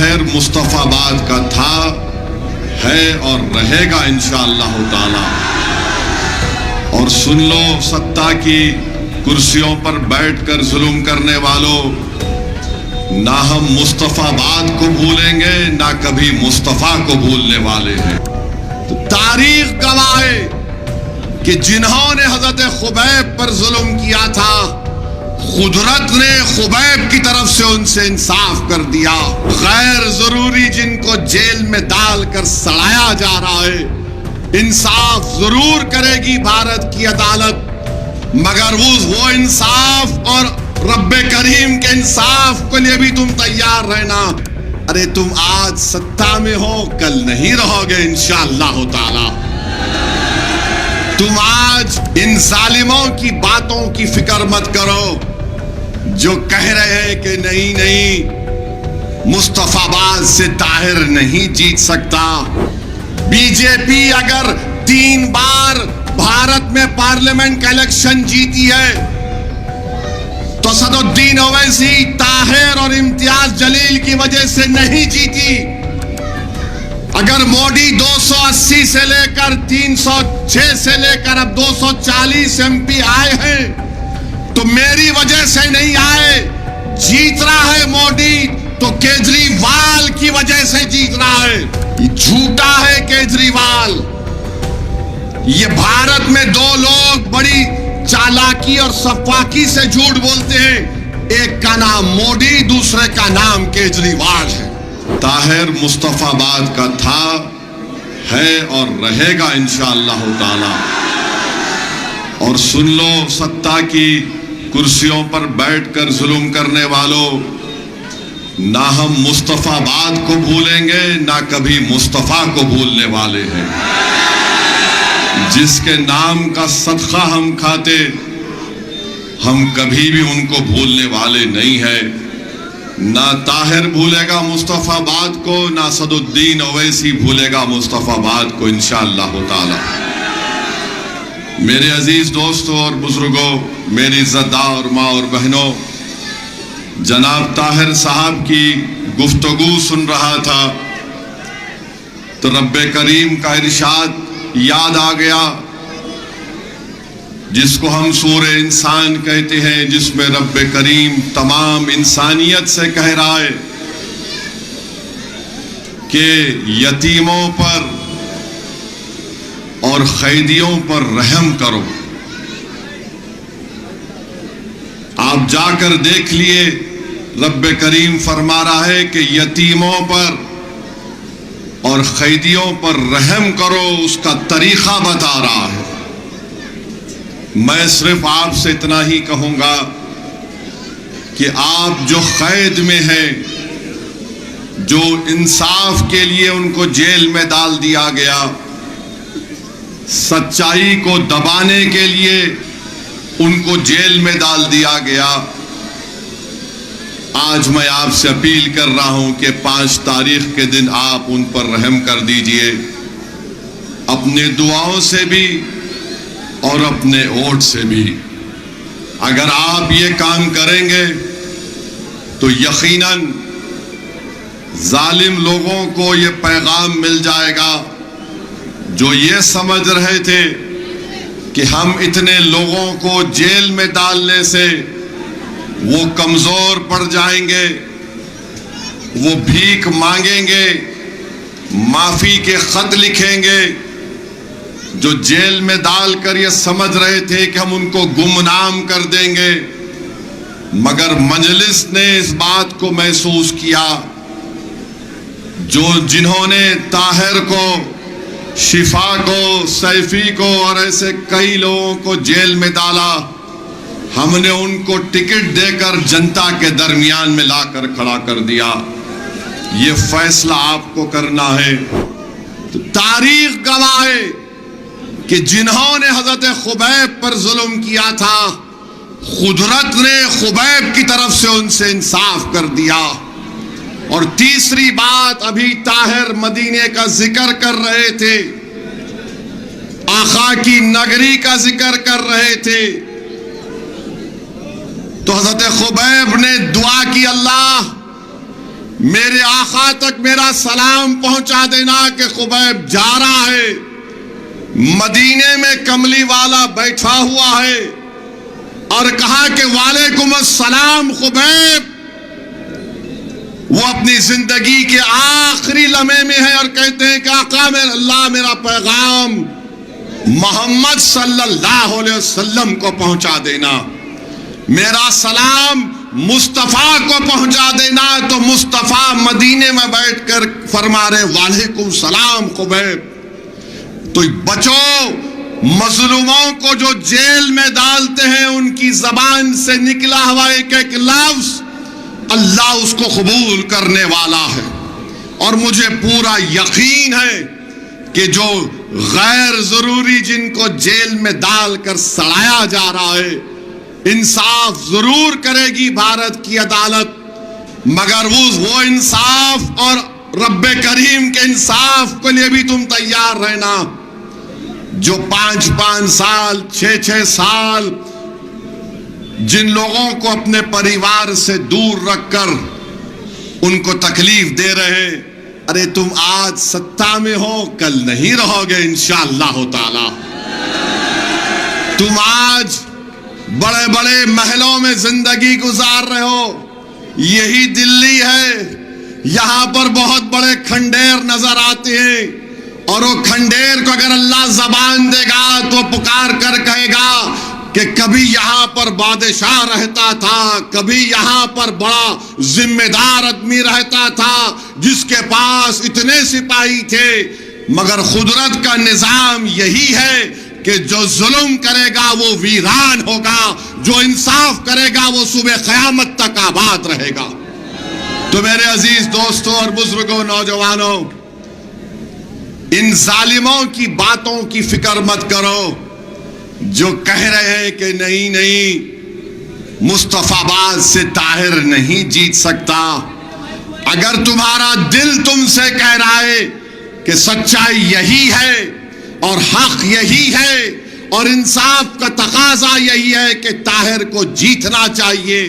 طاہر مصطفی آباد کا تھا، ہے اور رہے گا انشاءاللہ تعالی۔ اور سن لو سطح کی کرسیوں پر بیٹھ کر ظلم کرنے والوں، نہ ہم مصطفی آباد کو بھولیں گے، نہ کبھی مصطفیٰ کو بھولنے والے ہیں۔ تو تاریخ گواہ ہے کہ جنہوں نے حضرت خبیب پر ظلم کیا تھا، قدرت نے خبیب کی طرف سے ان سے انصاف کر دیا۔ غیر ضروری جن کو جیل میں ڈال کر سڑایا جا رہا ہے، انصاف ضرور کرے گی بھارت کی عدالت، مگر وہ انصاف اور رب کریم کے انصاف کے لیے بھی تم تیار رہنا۔ ارے تم آج سطح میں ہو، کل نہیں رہو گے انشاءاللہ تعالی۔ تم آج ان ظالموں کی باتوں کی فکر مت کرو جو کہہ رہے ہیں کہ نہیں مصطفی آباد سے طاہر نہیں جیت سکتا۔ بی جے پی اگر 3 بار بھارت میں پارلیمنٹ کا الیکشن جیتی ہے تو اسد الدین اویسی، طاہر اور امتیاز جلیل کی وجہ سے نہیں جیتی۔ اگر مودی 280 سے لے کر 306 سے لے کر اب 240 ایم پی آئے ہیں تو میری وجہ سے نہیں آئے۔ جیت رہا ہے مودی تو کیجریوال کی وجہ سے جیت رہا ہے۔ یہ جھوٹا ہے کیجریوال۔ یہ بھارت میں 2 لوگ بڑی چالاکی اور صفاکی سے جھوٹ بولتے ہیں، ایک کا نام مودی، دوسرے کا نام کیجریوال ہے۔ طاہر مصطفی آباد کا تھا، ہے اور رہے گا انشاءاللہ تعالی۔ اور سن لو سطح کی کرسیوں پر بیٹھ کر ظلم کرنے والوں، نہ ہم مصطفی آباد کو بھولیں گے، نہ کبھی مصطفیٰ کو بھولنے والے ہیں۔ جس کے نام کا صدقہ ہم کھاتے، ہم کبھی بھی ان کو بھولنے والے نہیں ہیں۔ نہ طاہر بھولے گا مصطفی آباد کو، نہ اسد الدین اویسی بھولے گا مصطفی آباد کو انشاءاللہ تعالی۔ میرے عزیز دوستوں اور بزرگوں، میری عزتدار اور ماں اور بہنوں، جناب طاہر صاحب کی گفتگو سن رہا تھا تو رب کریم کا ارشاد یاد آ گیا، جس کو ہم سورہ انسان کہتے ہیں، جس میں رب کریم تمام انسانیت سے کہہ رہا ہے کہ یتیموں پر اور قیدیوں پر رحم کرو۔ آپ جا کر دیکھ لیے، رب کریم فرما رہا ہے کہ یتیموں پر اور قیدیوں پر رحم کرو، اس کا طریقہ بتا رہا ہے۔ میں صرف آپ سے اتنا ہی کہوں گا کہ آپ جو قید میں ہیں، جو انصاف کے لیے ان کو جیل میں ڈال دیا گیا، سچائی کو دبانے کے لیے ان کو جیل میں ڈال دیا گیا، آج میں آپ سے اپیل کر رہا ہوں کہ 5 تاریخ کے دن آپ ان پر رحم کر دیجئے، اپنے دعاؤں سے بھی اور اپنے ووٹ سے بھی۔ اگر آپ یہ کام کریں گے تو یقیناً ظالم لوگوں کو یہ پیغام مل جائے گا جو یہ سمجھ رہے تھے کہ ہم اتنے لوگوں کو جیل میں ڈالنے سے وہ کمزور پڑ جائیں گے، وہ بھیک مانگیں گے، معافی کے خط لکھیں گے۔ جو جیل میں ڈال کر یہ سمجھ رہے تھے کہ ہم ان کو گمنام کر دیں گے، مگر مجلس نے اس بات کو محسوس کیا، جنہوں نے طاہر کو، شفا کو، سیفی کو اور ایسے کئی لوگوں کو جیل میں ڈالا، ہم نے ان کو ٹکٹ دے کر جنتا کے درمیان میں لا کر کھڑا کر دیا۔ یہ فیصلہ آپ کو کرنا ہے۔ تاریخ گواہ ہے کہ جنہوں نے حضرت خبیب پر ظلم کیا تھا، قدرت نے خبیب کی طرف سے ان سے انصاف کر دیا۔ اور تیسری بات، ابھی طاہر مدینے کا ذکر کر رہے تھے، آقا کی نگری کا ذکر کر رہے تھے، تو حضرت خبیب نے دعا کی، اللہ میرے آقا تک میرا سلام پہنچا دینا کہ خبیب جا رہا ہے، مدینے میں کملی والا بیٹھا ہوا ہے، اور کہا کہ وعلیکم السلام خبیب۔ وہ اپنی زندگی کے آخری لمحے میں ہے اور کہتے ہیں کہ آقا اللہ میرا پیغام محمد صلی اللہ علیہ وسلم کو پہنچا دینا، میرا سلام مصطفیٰ کو پہنچا دینا۔ تو مصطفیٰ مدینے میں بیٹھ کر فرما رہے وعلیکم السلام خبیب۔ تو بچو، مظلوموں کو جو جیل میں ڈالتے ہیں ان کی زبان سے نکلا ہوا ایک ایک لفظ اللہ اس کو قبول کرنے والا ہے، اور مجھے پورا یقین ہے کہ جو غیر ضروری جن کو جیل میں ڈال کر سڑایا جا رہا ہے، انصاف ضرور کرے گی بھارت کی عدالت، مگر وہ انصاف اور رب کریم کے انصاف کے لیے بھی تم تیار رہنا۔ جو 5 سال 6 سال جن لوگوں کو اپنے پریوار سے دور رکھ کر ان کو تکلیف دے رہے، ارے تم آج ستا میں ہو، کل نہیں رہو گے انشاءاللہ تعالی۔ تم آج بڑے بڑے محلوں میں زندگی گزار رہے ہو، یہی دلی ہے، یہاں پر بہت بڑے کھنڈیر نظر آتے ہیں، اور وہ کھنڈیر کو اگر اللہ زبان دے گا تو پکار کر کہے گا کہ کبھی یہاں پر بادشاہ رہتا تھا، کبھی یہاں پر بڑا ذمہ دار آدمی رہتا تھا جس کے پاس اتنے سپاہی تھے، مگر قدرت کا نظام یہی ہے کہ جو ظلم کرے گا وہ ویران ہوگا، جو انصاف کرے گا وہ صبح قیامت تک آباد رہے گا۔ تو میرے عزیز دوستوں اور بزرگوں، نوجوانوں، ان ظالموں کی باتوں کی فکر مت کرو جو کہہ رہے ہیں کہ نہیں مصطفیٰ آباد سے طاہر نہیں جیت سکتا۔ اگر تمہارا دل تم سے کہہ رہا ہے کہ سچائی یہی ہے اور حق یہی ہے اور انصاف کا تقاضا یہی ہے کہ طاہر کو جیتنا چاہیے،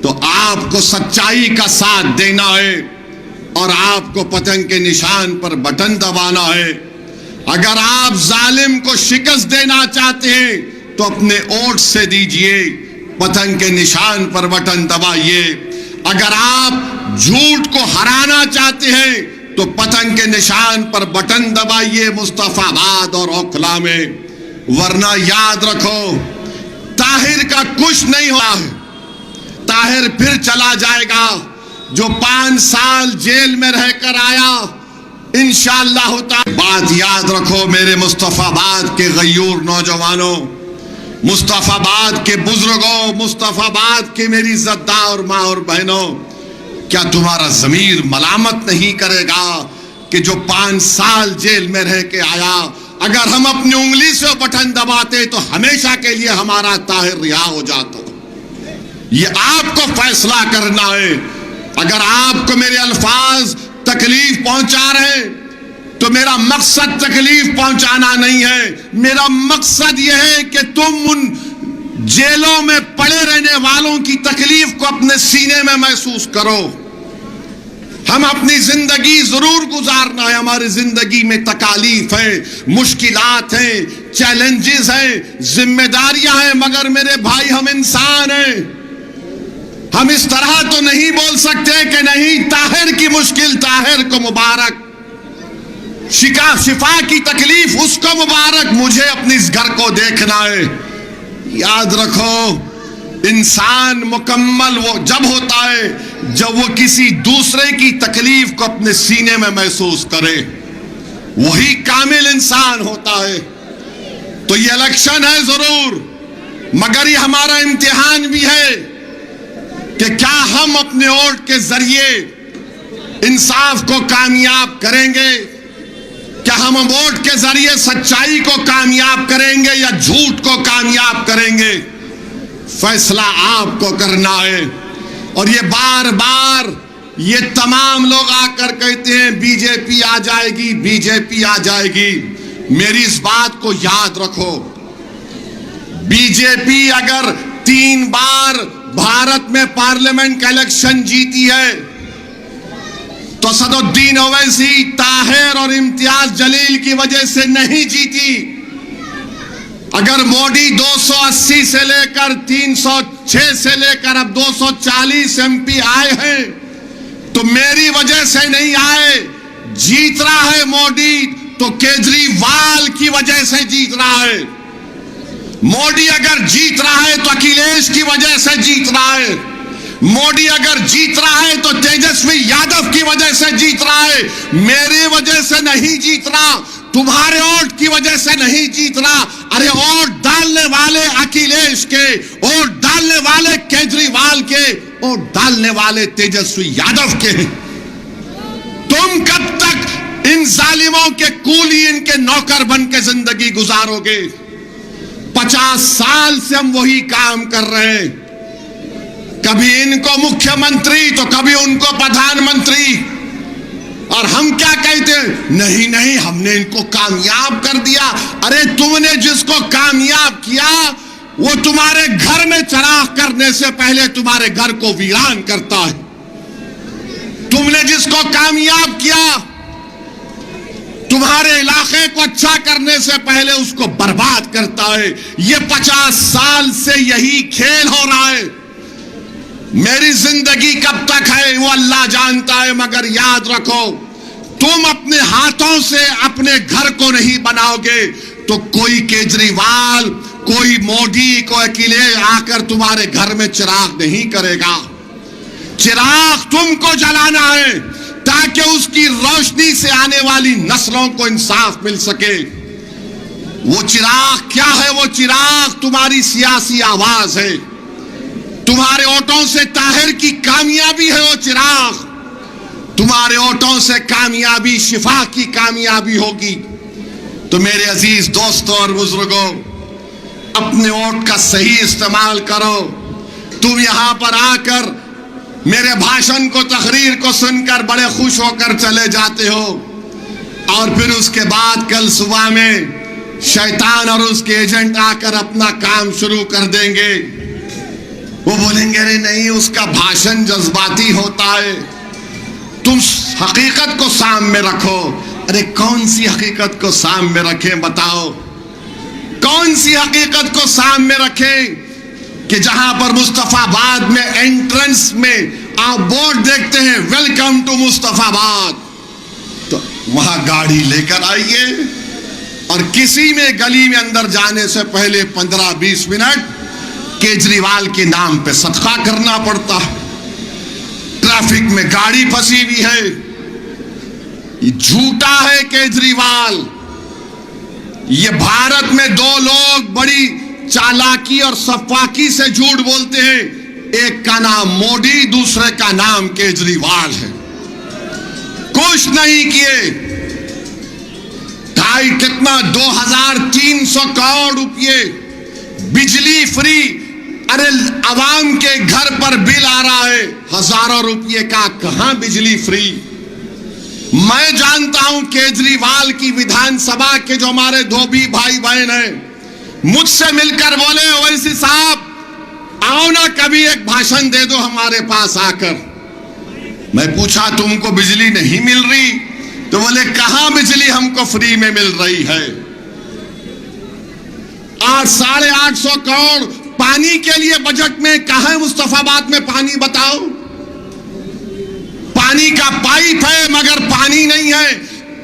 تو آپ کو سچائی کا ساتھ دینا ہے اور آپ کو پتنگ کے نشان پر بٹن دبانا ہے۔ اگر آپ ظالم کو شکست دینا چاہتے ہیں تو اپنے ووٹ سے دیجئے، پتنگ کے نشان پر بٹن دبائیے۔ اگر آپ جھوٹ کو ہرانا چاہتے ہیں تو پتنگ کے نشان پر بٹن دبائیے مصطفیٰ آباد اور اوکھلا میں، ورنہ یاد رکھو طاہر کا کچھ نہیں ہوا ہے، طاہر پھر چلا جائے گا۔ جو 5 سال جیل میں رہ کر آیا، انشاءاللہ تعالی بات یاد رکھو میرے مصطفیٰ آباد کے غیور نوجوانوں، مصطفیٰ آباد کے بزرگوں، مصطفیٰ آباد کے میری عزتدار ماں اور بہنوں، کیا تمہارا ضمیر ملامت نہیں کرے گا کہ جو 5 سال جیل میں رہ کے آیا، اگر ہم اپنی انگلی سے بٹن دباتے تو ہمیشہ کے لیے ہمارا طاہر رہا ہو جاتا۔ یہ آپ کو فیصلہ کرنا ہے۔ اگر آپ کو میرے الفاظ تکلیف پہنچا رہے تو میرا مقصد تکلیف پہنچانا نہیں ہے، میرا مقصد یہ ہے کہ تم ان جیلوں میں پڑے رہنے والوں کی تکلیف کو اپنے سینے میں محسوس کرو۔ ہم اپنی زندگی ضرور گزارنا ہے، ہماری زندگی میں تکالیف ہیں، مشکلات ہیں، چیلنجز ہیں، ذمہ داریاں ہیں، مگر میرے بھائی ہم انسان ہیں۔ ہم اس طرح تو نہیں بول سکتے کہ نہیں طاہر کی مشکل طاہر کو مبارک، شفا کی تکلیف اس کو مبارک، مجھے اپنے اس گھر کو دیکھنا ہے۔ یاد رکھو انسان مکمل وہ جب ہوتا ہے جب وہ کسی دوسرے کی تکلیف کو اپنے سینے میں محسوس کرے، وہی کامل انسان ہوتا ہے۔ تو یہ الیکشن ہے ضرور، مگر یہ ہمارا امتحان بھی ہے کہ کیا ہم اپنے ووٹ کے ذریعے انصاف کو کامیاب کریں گے، کیا ہم ووٹ کے ذریعے سچائی کو کامیاب کریں گے یا جھوٹ کو کامیاب کریں گے، فیصلہ آپ کو کرنا ہے۔ اور یہ بار بار یہ تمام لوگ آ کر کہتے ہیں بی جے پی آ جائے گی، بی جے پی آ جائے گی، میری اس بات کو یاد رکھو، بی جے پی اگر 3 بار بھارت میں پارلیمنٹ کا الیکشن جیتی ہے اسد الدین اویسی طاہر اور امتیاز جلیل کی وجہ سے نہیں جیتی. اگر مودی 280 سے لے کر 306 سے لے کر اب 240 MP آئے ہیں تو میری وجہ سے نہیں آئے. جیت رہا ہے مودی تو کیجریوال کی وجہ سے جیت رہا ہے. مودی اگر جیت رہا ہے تو اکھلیش کی وجہ سے جیت رہا ہے. مودی اگر جیت رہا ہے تو تیجسوی یادو کی وجہ سے جیت رہا ہے. میری وجہ سے نہیں جیت رہا, تمہارے ووٹ کی وجہ سے نہیں جیت رہا. ارے ووٹ ڈالنے والے اکھلیش کے, ووٹ ڈالنے والے کیجریوال کے, ووٹ ڈالنے والے تیجسوی یادو کے ہیں. تم کب تک ان ظالموں کے کولی, ان کے نوکر بن کے زندگی گزارو گے؟ 50 سال سے ہم وہی کام کر رہے ہیں. کبھی ان کو مکھیہ منتری تو کبھی ان کو پردھان منتری. اور ہم کیا کہتے ہیں؟ نہیں نہیں, ہم نے ان کو کامیاب کر دیا. ارے تم نے جس کو کامیاب کیا وہ تمہارے گھر میں چراغ کرنے سے پہلے تمہارے گھر کو ویران کرتا ہے. تم نے جس کو کامیاب کیا تمہارے علاقے کو اچھا کرنے سے پہلے اس کو برباد کرتا ہے. یہ 50 سال سے یہی کھیل ہو رہا ہے. میری زندگی کب تک ہے وہ اللہ جانتا ہے, مگر یاد رکھو تم اپنے ہاتھوں سے اپنے گھر کو نہیں بناؤ گے تو کوئی کیجریوال, کوئی مودی, کوئی اکھلیش آ کر تمہارے گھر میں چراغ نہیں کرے گا. چراغ تم کو جلانا ہے تاکہ اس کی روشنی سے آنے والی نسلوں کو انصاف مل سکے. وہ چراغ کیا ہے؟ وہ چراغ تمہاری سیاسی آواز ہے. تمہارے ووٹوں سے طاہر کی کامیابی ہے وہ چراغ. تمہارے ووٹوں سے کامیابی, شفا کی کامیابی ہوگی. تو میرے عزیز دوستوں اور بزرگوں, اپنے ووٹ کا صحیح استعمال کرو. تم یہاں پر آ کر میرے بھاشن کو, تقریر کو سن کر بڑے خوش ہو کر چلے جاتے ہو, اور پھر اس کے بعد کل صبح میں شیطان اور اس کے ایجنٹ آ کر اپنا کام شروع کر دیں گے. وہ بولیں گے ارے نہیں, اس کا بھاشن جذباتی ہوتا ہے. تم حقیقت کو سامنے رکھو. ارے کون سی حقیقت کو سامنے رکھیں بتاؤ؟ کون سی حقیقت کو سامنے رکھیں کہ جہاں پر مصطفیٰ آباد میں انٹرنس میں آپ بورڈ دیکھتے ہیں ویلکم ٹو مصطفیٰ آباد, تو وہاں گاڑی لے کر آئیے, اور کسی میں گلی میں اندر جانے سے پہلے 15-20 منٹ کیجریوال کے نام پہ صدقہ کرنا پڑتا. ٹریفک میں گاڑی پھنسی ہوئی ہے. یہ جھوٹا ہے کیجریوال. یہ بھارت میں 2 لوگ بڑی چالاکی اور صفاکی سے جھوٹ بولتے ہیں. ایک کا نام مودی, دوسرے کا نام کیجریوال ہے. کچھ نہیں کیے. کتنا 2300 کروڑ روپے بجلی فری. ارے عوام کے گھر پر بل آ رہا ہے ہزاروں روپے کا, کہاں بجلی فری؟ میں جانتا ہوں کیجریوال کی ودھان سبھا کے جو ہمارے دھوبی بھائی بہن ہیں مجھ سے مل کر بولے اویسی صاحب آؤ نا کبھی ایک بھاشن دے دو ہمارے پاس آ کر. میں پوچھا تم کو بجلی نہیں مل رہی؟ تو بولے کہاں بجلی ہم کو فری میں مل رہی ہے. 800-850 کروڑ پانی کے لیے بجٹ میں. کہاں ہے مصطفیٰ آباد میں پانی بتاؤ؟ پانی کا پائپ ہے مگر پانی نہیں ہے.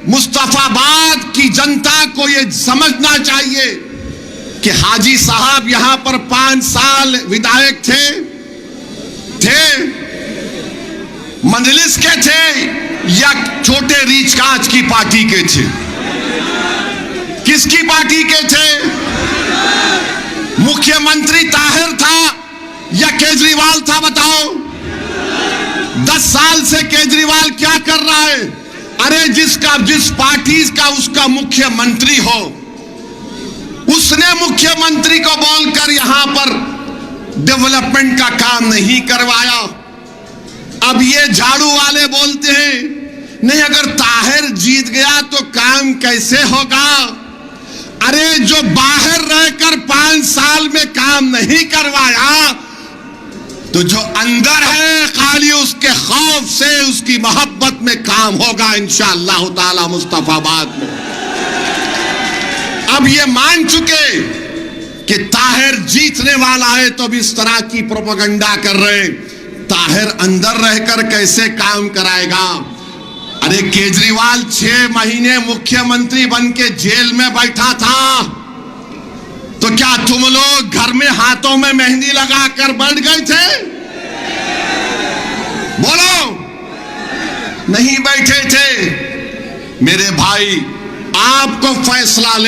مصطفیٰ آباد کی جنتا کو یہ سمجھنا چاہیے کہ حاجی صاحب یہاں پر 5 سال ودھائک تھے مجلس کے تھے یا چھوٹے ریچھ کاچ کی پارٹی کے تھے؟ کس کی پارٹی کے تھے؟ مکھیہ منتری طاہر تھا یا کیجریوال تھا بتاؤ؟ 10 سال سے کیجریوال کیا کر رہا ہے؟ ارے جس پارٹی کا اس کا مکھیہ منتری ہو اس نے مکھیہ منتری کو بول کر یہاں پر ڈیولپمنٹ کا کام نہیں کروایا. اب یہ جھاڑو والے بولتے ہیں نہیں اگر طاہر جیت گیا تو کام کیسے ہوگا؟ ارے جو باہر رہ کر 5 سال میں کام نہیں کروایا تو تو جو اندر ہے خالی اس کے خوف سے اس کی محبت میں کام ہوگا انشاءاللہ تعالی مصطفیٰ آباد میں۔ اب یہ مان چکے کہ طاہر جیتنے والا ہے تو اب اس طرح کی پروپیگنڈا کر رہے ہیں۔ طاہر اندر رہ کر کیسے کام کرائے گا؟ ارے کیجریوال 6 مہینے مکھیہ منتری بن کے جیل میں بیٹھا تھا، تو کیا تم لوگ گھر میں ہاتھوں میں مہندی لگا کر بیٹھ گئے تھے؟ بولو، نہیں بیٹھے تھے۔ میرے بھائی، آپ کو فیصلہ لے